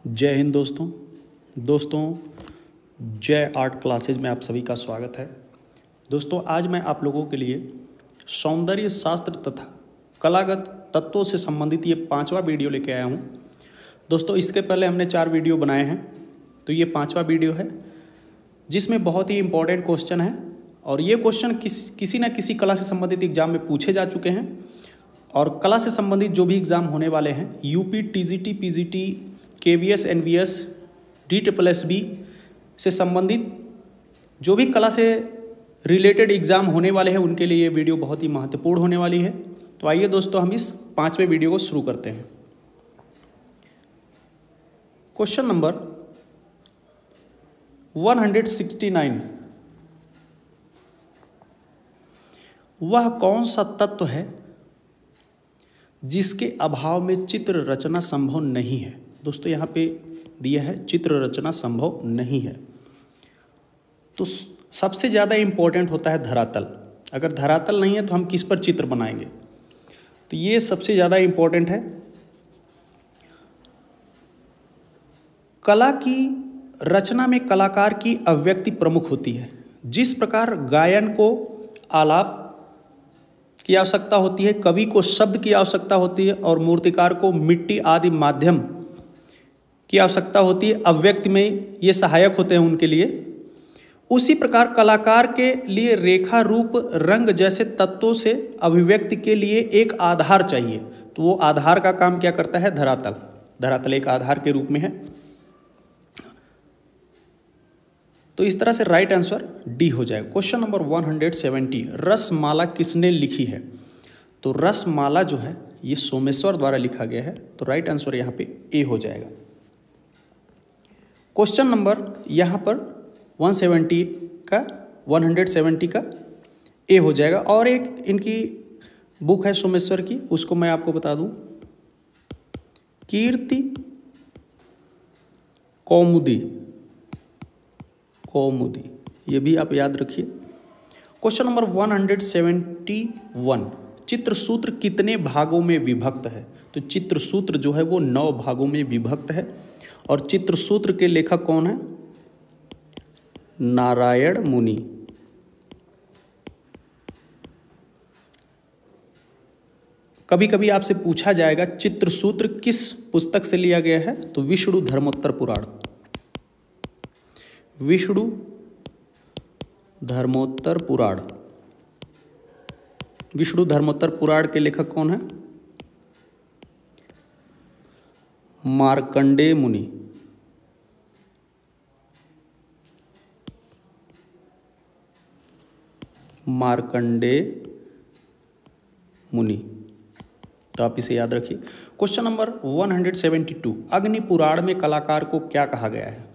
जय हिंद दोस्तों जय आर्ट क्लासेज में आप सभी का स्वागत है। दोस्तों आज मैं आप लोगों के लिए सौंदर्य शास्त्र तथा कलागत तत्वों से संबंधित ये 5वां वीडियो लेके आया हूँ। दोस्तों इसके पहले हमने 4 वीडियो बनाए हैं, तो ये 5वां वीडियो है जिसमें बहुत ही इम्पोर्टेंट क्वेश्चन है और ये क्वेश्चन किसी न किसी कला से संबंधित एग्जाम में पूछे जा चुके हैं। और कला से संबंधित जो भी एग्ज़ाम होने वाले हैं UP, TGT, PGT, KVS, NVS, DSSB से संबंधित जो भी कला से रिलेटेड एग्ज़ाम होने वाले हैं उनके लिए ये वीडियो बहुत ही महत्वपूर्ण होने वाली है। तो आइए दोस्तों हम इस 5वें वीडियो को शुरू करते हैं। क्वेश्चन नंबर 169, वह कौन सा तत्व है जिसके अभाव में चित्र रचना संभव नहीं है। दोस्तों यहाँ पे दिया है चित्र रचना संभव नहीं है, तो सबसे ज़्यादा इम्पोर्टेंट होता है धरातल। अगर धरातल नहीं है तो हम किस पर चित्र बनाएंगे, तो ये सबसे ज़्यादा इम्पोर्टेंट है। कला की रचना में कलाकार की अभिव्यक्ति प्रमुख होती है। जिस प्रकार गायन को आलाप की आवश्यकता होती है, कवि को शब्द की आवश्यकता होती है और मूर्तिकार को मिट्टी आदि माध्यम की आवश्यकता होती है, अभिव्यक्ति में ये सहायक होते हैं उनके लिए। उसी प्रकार कलाकार के लिए रेखा, रूप, रंग जैसे तत्वों से अभिव्यक्ति के लिए एक आधार चाहिए। तो वो आधार का काम क्या करता है? धरातल। धरातल एक आधार के रूप में है। तो इस तरह से राइट आंसर डी हो जाएगा। क्वेश्चन नंबर 170, रसमाला किसने लिखी है? तो रसमाला जो है ये सोमेश्वर द्वारा लिखा गया है, तो राइट आंसर यहाँ पे ए हो जाएगा। क्वेश्चन नंबर यहाँ पर 170 का ए हो जाएगा। और एक इनकी बुक है सोमेश्वर की, उसको मैं आपको बता दूं, कीर्ति कौमुदी, ये भी आप याद रखिए। क्वेश्चन नंबर 171, चित्रसूत्र कितने भागों में विभक्त है? तो चित्रसूत्र जो है वो 9 भागों में विभक्त है। और चित्रसूत्र के लेखक कौन है? नारायण मुनि। कभी कभी आपसे पूछा जाएगा चित्रसूत्र किस पुस्तक से लिया गया है? तो विष्णु धर्मोत्तर पुराण। विष्णु धर्मोत्तर पुराण। विष्णु धर्मोत्तर पुराण के लेखक कौन है? मार्कंडेय मुनि। मार्कंडेय मुनि, तो आप इसे याद रखिए। क्वेश्चन नंबर 172, अग्नि पुराण में कलाकार को क्या कहा गया है?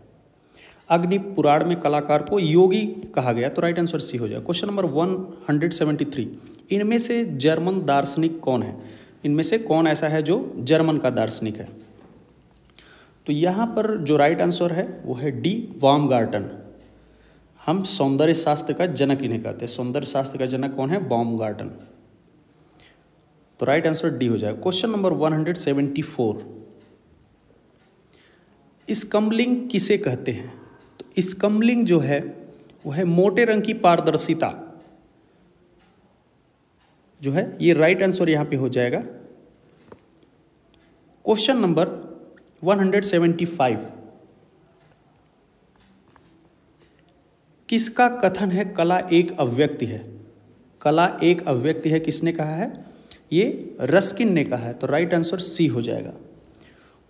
अग्नि पुराण में कलाकार को योगी कहा गया, तो राइट आंसर सी हो जाएगा। क्वेश्चन नंबर 173, इनमें से जर्मन दार्शनिक कौन है? इनमें से कौन ऐसा है जो जर्मन का दार्शनिक है? तो यहाँ पर जो राइट आंसर है वो है डी, बाउमगार्टन। हम सौंदर्य शास्त्र का जनक इन्हें कहते हैं। सौंदर्य शास्त्र का जनक कौन है? बाउमगार्टन। तो राइट आंसर डी हो जाएगा। क्वेश्चन नंबर 174, स्कम्बलिंग किसे कहते हैं? तो स्कम्बलिंग जो है वो है मोटे रंग की पारदर्शिता जो है, ये राइट आंसर यहां पे हो जाएगा। क्वेश्चन नंबर 175, किसका कथन है कला एक अभिव्यक्ति है? कला एक अभिव्यक्ति है, किसने कहा है? ये रस्किन ने कहा है, तो राइट आंसर सी हो जाएगा।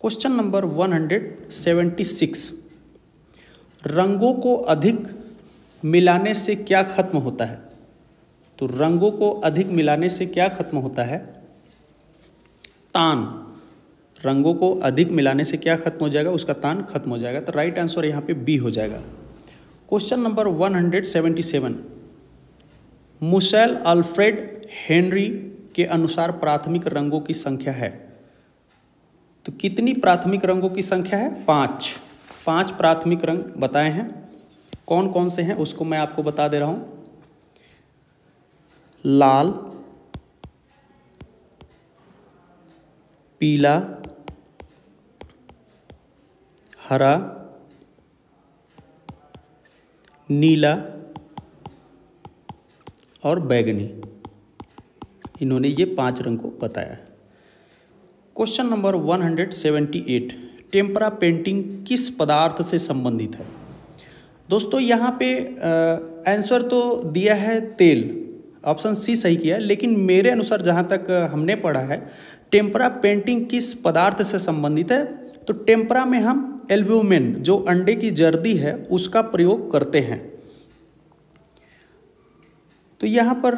क्वेश्चन नंबर 176, रंगों को अधिक मिलाने से क्या खत्म होता है? तो रंगों को अधिक मिलाने से क्या खत्म होता है? तान। रंगों को अधिक मिलाने से क्या खत्म हो जाएगा? उसका तान खत्म हो जाएगा, तो राइट आंसर यहाँ पे बी हो जाएगा। क्वेश्चन नंबर 177, मुशेल अल्फ्रेड हेनरी के अनुसार प्राथमिक रंगों की संख्या है? तो कितनी प्राथमिक रंगों की संख्या है? 5 प्राथमिक रंग बताए हैं। कौन कौन से हैं उसको मैं आपको बता दे रहा हूं। लाल, पीला, हरा, नीला और बैगनी, इन्होंने ये 5 रंग को बताया है। क्वेश्चन नंबर 178, टेम्परा पेंटिंग किस पदार्थ से संबंधित है? दोस्तों यहाँ पे आंसर तो दिया है तेल, ऑप्शन सी सही किया है, लेकिन मेरे अनुसार जहाँ तक हमने पढ़ा है टेम्परा पेंटिंग किस पदार्थ से संबंधित है, तो टेम्परा में हम एल्ब्यूमिन जो अंडे की जर्दी है उसका प्रयोग करते हैं। तो यहाँ पर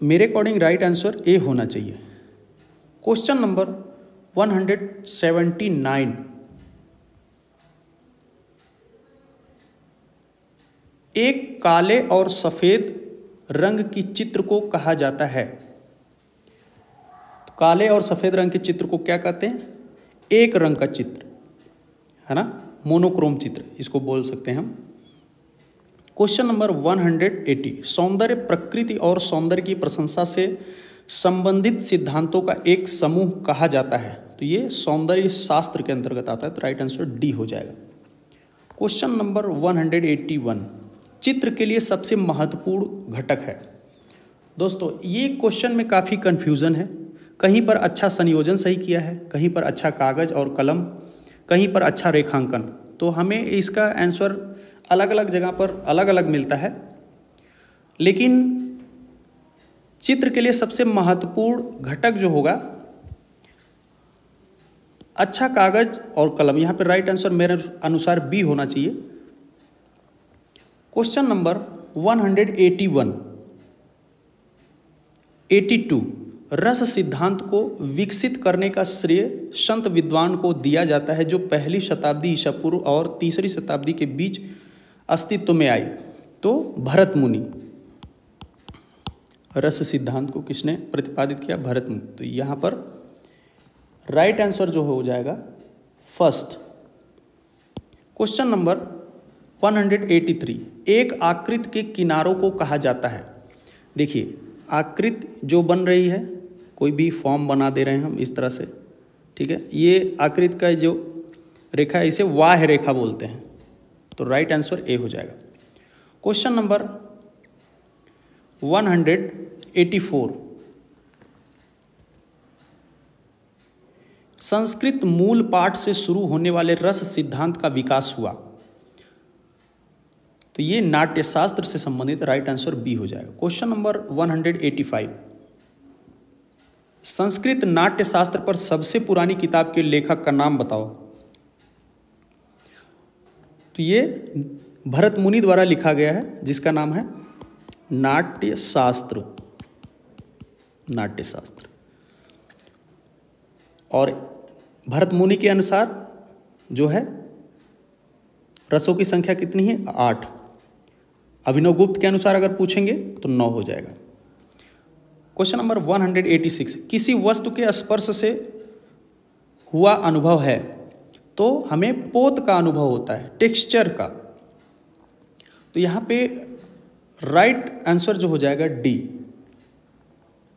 मेरे अकॉर्डिंग राइट आंसर ए होना चाहिए। क्वेश्चन नंबर 179, एक काले और सफेद रंग की चित्र को कहा जाता है। तो काले और सफेद रंग के चित्र को क्या कहते हैं? एक रंग का चित्र, है ना, मोनोक्रोम चित्र इसको बोल सकते हैं हम। क्वेश्चन नंबर 180, सौंदर्य प्रकृति और सौंदर्य की प्रशंसा से संबंधित सिद्धांतों का एक समूह कहा जाता है। तो ये सौंदर्य शास्त्र के अंतर्गत आता है, तो राइट आंसर डी हो जाएगा। क्वेश्चन नंबर 181, चित्र के लिए सबसे महत्वपूर्ण घटक है। दोस्तों ये क्वेश्चन में काफ़ी कन्फ्यूज़न है, कहीं पर अच्छा संयोजन सही किया है, कहीं पर अच्छा कागज़ और कलम, कहीं पर अच्छा रेखांकन। तो हमें इसका आंसर अलग अलग जगह पर अलग अलग मिलता है, लेकिन चित्र के लिए सबसे महत्वपूर्ण घटक जो होगा अच्छा कागज़ और कलम, यहाँ पर राइट आंसर मेरे अनुसार बी होना चाहिए। क्वेश्चन नंबर 182, रस सिद्धांत को विकसित करने का श्रेय संत विद्वान को दिया जाता है जो पहली शताब्दी ईसा पूर्व और तीसरी शताब्दी के बीच अस्तित्व में आई। तो भरत मुनि, रस सिद्धांत को किसने प्रतिपादित किया? भरत मुनि। तो यहाँ पर राइट आंसर जो हो जाएगा फर्स्ट। क्वेश्चन नंबर 183, एक आकृति के किनारों को कहा जाता है। देखिए आकृति जो बन रही है, कोई भी फॉर्म बना दे रहे हैं हम इस तरह से, ठीक है, ये आकृति का जो रेखा है इसे वाह्य रेखा बोलते हैं। तो राइट आंसर ए हो जाएगा। क्वेश्चन नंबर 184, संस्कृत मूल पाठ से शुरू होने वाले रस सिद्धांत का विकास हुआ। तो ये नाट्यशास्त्र से संबंधित, राइट आंसर बी हो जाएगा। क्वेश्चन नंबर 185, संस्कृत नाट्यशास्त्र पर सबसे पुरानी किताब के लेखक का नाम बताओ। तो ये भरत मुनि द्वारा लिखा गया है जिसका नाम है नाट्यशास्त्र। नाट्यशास्त्र। और भरत मुनि के अनुसार जो है रसों की संख्या कितनी है? 8। अभिनव गुप्त के अनुसार अगर पूछेंगे तो 9 हो जाएगा। क्वेश्चन नंबर 186, किसी वस्तु के स्पर्श से हुआ अनुभव है तो हमें पोत का अनुभव होता है, टेक्सचर का। तो यहाँ पे राइट आंसर जो हो जाएगा डी।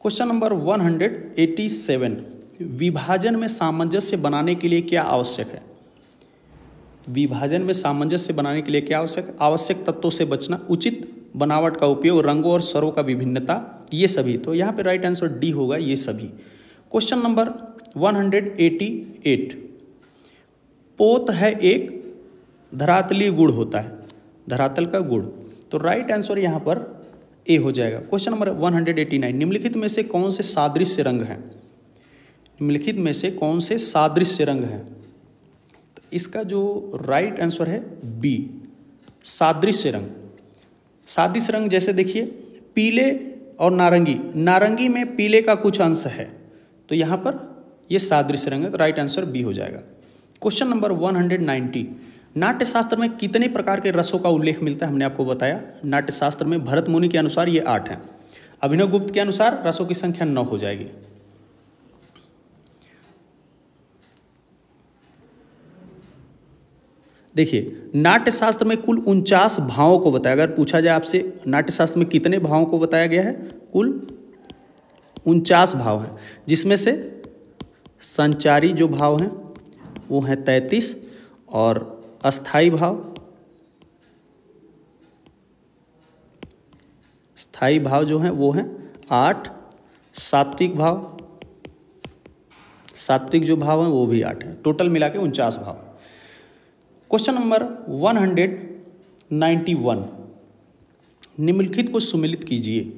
क्वेश्चन नंबर 187, विभाजन में सामंजस्य बनाने के लिए क्या आवश्यक है? विभाजन में सामंजस्य बनाने के लिए क्या आवश्यक? आवश्यक तत्वों से बचना, उचित बनावट का उपयोग, रंगों और स्वरों का विभिन्नता, ये सभी। तो यहाँ पे राइट आंसर डी होगा, ये सभी। क्वेश्चन नंबर 188, पोत है एक धरातलीय गुण होता है, धरातल का गुण। तो राइट आंसर यहाँ पर ए हो जाएगा। क्वेश्चन नंबर 189, निम्नलिखित में से कौन से सादृश्य रंग हैं? निम्नलिखित में से कौन से सादृश्य रंग हैं? तो इसका जो राइट आंसर है बी, सादृश्य रंग। सादृश्य रंग जैसे देखिए पीले और नारंगी, नारंगी में पीले का कुछ अंश है, तो यहाँ पर ये सादृश्य रंग है, तो राइट आंसर बी हो जाएगा। क्वेश्चन नंबर 190, नाट्यशास्त्र में कितने प्रकार के रसों का उल्लेख मिलता है? हमने आपको बताया नाट्यशास्त्र में भरत मुनि के अनुसार ये 8 हैं, अभिनव गुप्त के अनुसार रसों की संख्या 9 हो जाएगी। देखिए नाट्यशास्त्र में कुल 49 भावों को बताया। अगर पूछा जाए आपसे नाट्यशास्त्र में कितने भावों को बताया गया है? कुल 49 भाव हैं, जिसमें से संचारी जो भाव हैं वो हैं 33 और अस्थाई भाव, स्थाई भाव जो हैं वो हैं 8। सात्विक भाव, सात्विक जो भाव हैं वो भी 8 है। टोटल मिला के 49 भाव। क्वेश्चन नंबर 191, निम्नलिखित को सुमेलित कीजिए।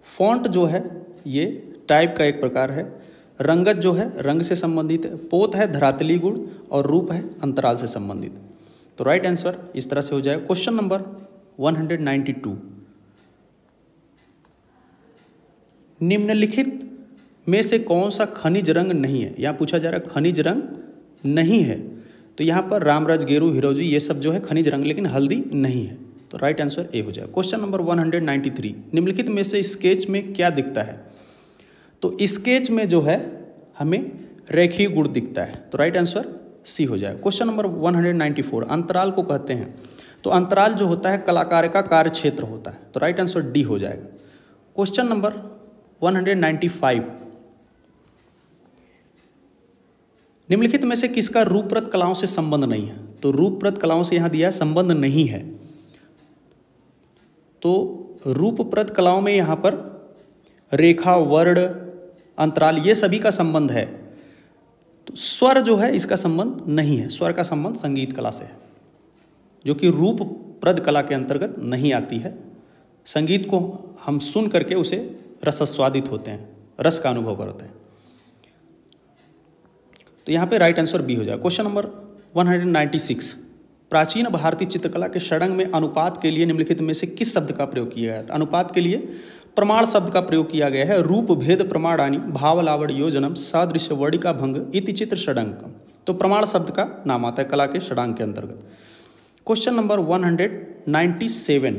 फॉन्ट जो है ये टाइप का एक प्रकार है, रंगत जो है रंग से संबंधित है, पोत है धरातली गुण, और रूप है अंतराल से संबंधित। तो राइट आंसर इस तरह से हो जाएगा। क्वेश्चन नंबर 192, निम्नलिखित में से कौन सा खनिज रंग नहीं है। यहाँ पूछा जा रहा है खनिज रंग नहीं है, तो यहाँ पर रामराज, गेरू, हिरोजी ये सब जो है खनिज रंग, लेकिन हल्दी नहीं है। तो राइट आंसर ए हो जाएगा। क्वेश्चन नंबर 193, निम्नलिखित में से स्केच में क्या दिखता है। तो स्केच में जो है हमें रेखीय गुण दिखता है, तो राइट आंसर सी हो जाएगा। क्वेश्चन नंबर 194, अंतराल को कहते हैं। तो अंतराल जो होता है कलाकार का कार्य क्षेत्र होता है, तो राइट आंसर डी हो जाएगा। क्वेश्चन नंबर 195, निम्नलिखित में से किसका रूपप्रत कलाओं से संबंध नहीं है। तो रूपप्रत कलाओं से यहाँ दिया है संबंध नहीं है, तो रूपप्रत कलाओं में यहाँ पर रेखा, वर्ण, अंतराल ये सभी का संबंध है। तो स्वर जो है इसका संबंध नहीं है, स्वर का संबंध संगीत कला से है, जो कि रूपप्रद कला के अंतर्गत नहीं आती है। संगीत को हम सुन करके उसे रसास्वादित होते हैं, रस का अनुभव करते हैं। तो यहाँ पे राइट आंसर बी हो जाएगा। क्वेश्चन नंबर 196, प्राचीन भारतीय चित्रकला के षडंग में अनुपात के लिए निम्नलिखित में से किस शब्द का प्रयोग किया गया था। अनुपात के लिए प्रमाण शब्द का प्रयोग किया गया है। रूप भेद प्रमाणानि भावलावड़ योजनम सादृश्य वर्णिका भंग इति चित्र षडंगम। तो प्रमाण शब्द का नाम आता है कला के षडांग के अंतर्गत। क्वेश्चन नंबर 197,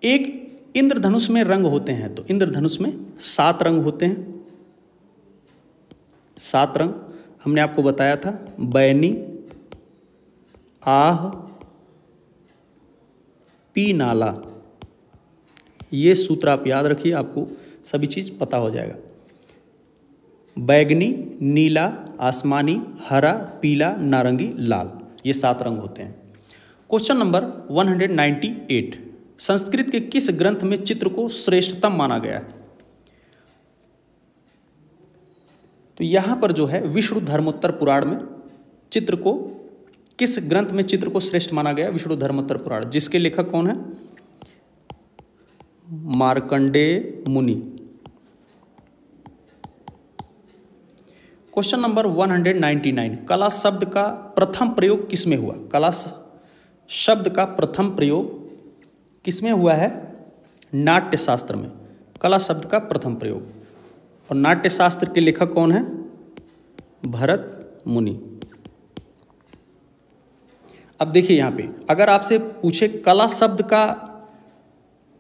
एक इंद्रधनुष में रंग होते हैं। तो इंद्रधनुष में 7 रंग होते हैं। 7 रंग हमने आपको बताया था, बैनी, आह, पी नाला। ये सूत्र आप याद रखिए, आपको सभी चीज़ पता हो जाएगा। बैगनी, नीला, आसमानी, हरा, पीला, नारंगी, लाल, ये 7 रंग होते हैं। क्वेश्चन नंबर 198, संस्कृत के किस ग्रंथ में चित्र को श्रेष्ठतम माना गया है। तो यहाँ पर जो है विष्णु धर्मोत्तर पुराण में चित्र को, किस ग्रंथ में चित्र को श्रेष्ठ माना गया। विष्णु धर्मोत्तर पुराण, जिसके लेखक कौन है, मार्कंडेय मुनि। क्वेश्चन नंबर 199, कला शब्द का प्रथम प्रयोग किसमें हुआ। कला शब्द का प्रथम प्रयोग किसमें हुआ है, नाट्य शास्त्र में। कला शब्द का प्रथम प्रयोग, और नाट्य शास्त्र के लेखक कौन है, भरत मुनि। अब देखिए यहाँ पे अगर आपसे पूछे कला शब्द का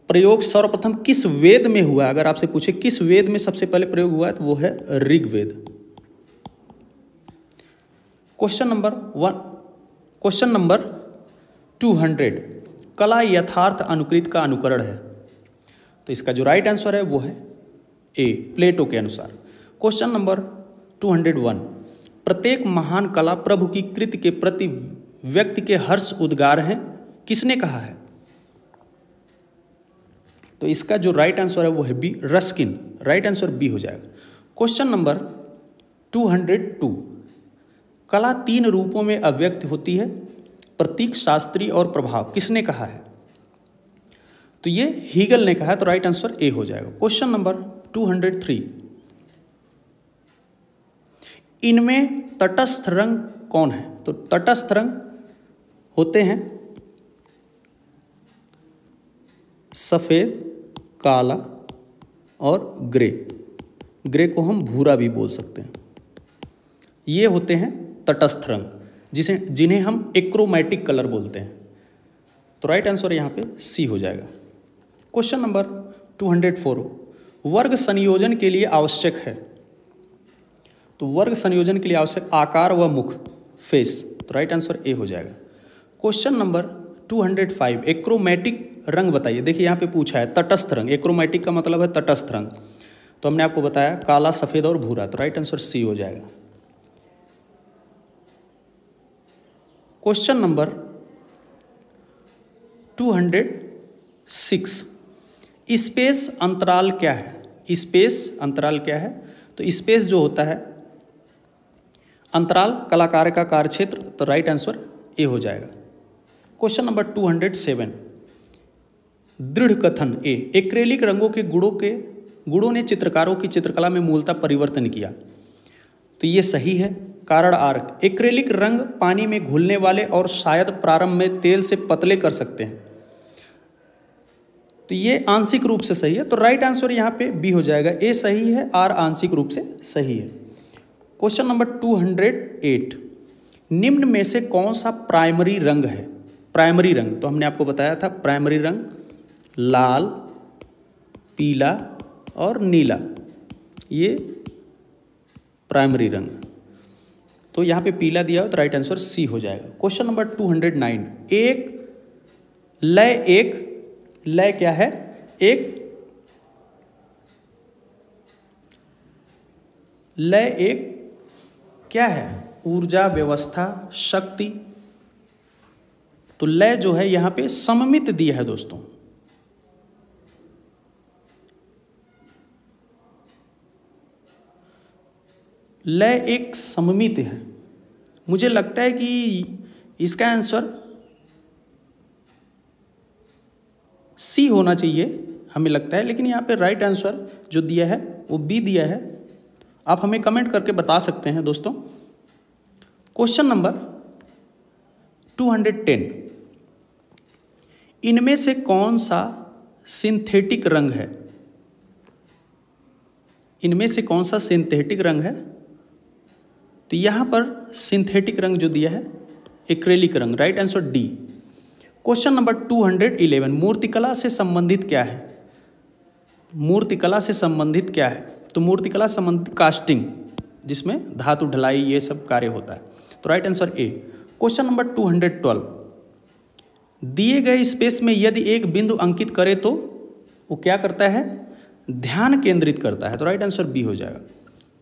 प्रयोग सर्वप्रथम किस वेद में हुआ है, अगर आपसे पूछे किस वेद में सबसे पहले प्रयोग हुआ है, तो वो है ऋग्वेद। क्वेश्चन नंबर 200, कला यथार्थ अनुकृत का अनुकरण है। तो इसका जो राइट आंसर है वो है ए, प्लेटो के अनुसार। क्वेश्चन नंबर 201, प्रत्येक महान कला प्रभु की कृति के प्रति व्यक्ति के हर्ष उद्गार हैं, किसने कहा है। तो इसका जो राइट आंसर है वो है B, Ruskin. Right answer B हो जाएगा। क्वेश्चन नंबर 202, कला 3 रूपों में अभिव्यक्त होती है, प्रतीक, शास्त्रीय और प्रभाव, किसने कहा है। तो ये हीगल ने कहा है, तो राइट आंसर ए हो जाएगा। क्वेश्चन नंबर 203, इनमें तटस्थ रंग कौन है। तो तटस्थ रंग होते हैं सफेद, काला और ग्रे। ग्रे को हम भूरा भी बोल सकते हैं। ये होते हैं तटस्थ रंग, जिन्हें हम एक्रोमैटिक कलर बोलते हैं। तो राइट आंसर यहाँ पे सी हो जाएगा। क्वेश्चन नंबर 204, वर्ग संयोजन के लिए आवश्यक है। तो वर्ग संयोजन के लिए आवश्यक आकार व मुख, फेस। तो राइट आंसर ए हो जाएगा। क्वेश्चन नंबर 205, एक्रोमैटिक रंग बताइए। देखिए यहाँ पे पूछा है तटस्थ रंग, एक्रोमैटिक का मतलब है तटस्थ रंग। तो हमने आपको बताया काला, सफ़ेद और भूरा। तो राइट आंसर सी हो जाएगा। क्वेश्चन नंबर 206, स्पेस अंतराल क्या है? स्पेस अंतराल क्या है? तो स्पेस जो होता है अंतराल कलाकार का कार्यक्षेत्र, तो राइट आंसर ए हो जाएगा। क्वेश्चन नंबर 207, दृढ़ कथन ए, एक्रेलिक रंगों के गुणों ने चित्रकारों की चित्रकला में मूलतः परिवर्तन किया, तो ये सही है। कारण आर, एक्रेलिक रंग पानी में घुलने वाले और शायद प्रारंभ में तेल से पतले कर सकते हैं, तो ये आंशिक रूप से सही है, तो राइट आंसर यहाँ पे बी हो जाएगा। ए सही है, आर आंशिक रूप से सही है। क्वेश्चन नंबर 208, निम्न में से कौन सा प्राइमरी रंग है? प्राइमरी रंग तो हमने आपको बताया था, प्राइमरी रंग लाल, पीला और नीला, ये प्राइमरी रंग, तो यहाँ पे पीला दिया हो तो राइट आंसर सी हो जाएगा। क्वेश्चन नंबर 209, लय क्या है? लय क्या है? ऊर्जा, व्यवस्था, शक्ति, तो लय जो है यहां पे सममित दिया है दोस्तों। लय एक सममित है, मुझे लगता है कि इसका आंसर सी होना चाहिए, हमें लगता है, लेकिन यहाँ पे राइट आंसर जो दिया है वो बी दिया है। आप हमें कमेंट करके बता सकते हैं दोस्तों। क्वेश्चन नंबर 210, इनमें से कौन सा सिंथेटिक रंग है? इनमें से कौन सा सिंथेटिक रंग है? तो यहां पर सिंथेटिक रंग जो दिया है एक्रेलिक रंग, right answer D. Question number 211, मूर्तिकला से संबंधित क्या है? मूर्तिकला से संबंधित क्या है? तो मूर्तिकला संबंधित कास्टिंग, जिसमें धातु ढलाई ये सब कार्य होता है, तो right answer A. Question number 212, दिए गए स्पेस में यदि एक बिंदु अंकित करे तो वो क्या करता है? ध्यान केंद्रित करता है, तो राइट आंसर बी हो जाएगा।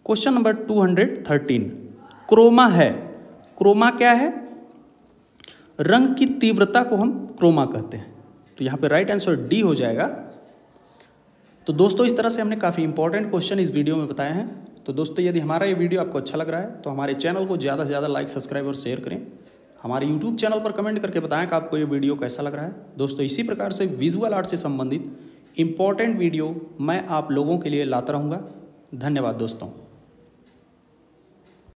क्वेश्चन नंबर 213, क्रोमा है। क्रोमा क्या है? रंग की तीव्रता को हम क्रोमा कहते हैं, तो यहाँ पे राइट आंसर डी हो जाएगा। तो दोस्तों इस तरह से हमने काफ़ी इंपॉर्टेंट क्वेश्चन इस वीडियो में बताए हैं। तो दोस्तों यदि हमारा ये वीडियो आपको अच्छा लग रहा है तो हमारे चैनल को ज़्यादा से ज़्यादा लाइक, सब्सक्राइब और शेयर करें। हमारे यूट्यूब चैनल पर कमेंट करके बताएं कि आपको ये वीडियो कैसा लग रहा है। दोस्तों इसी प्रकार से विजुअल आर्ट से संबंधित इंपॉर्टेंट वीडियो मैं आप लोगों के लिए लाता रहूँगा। धन्यवाद दोस्तों।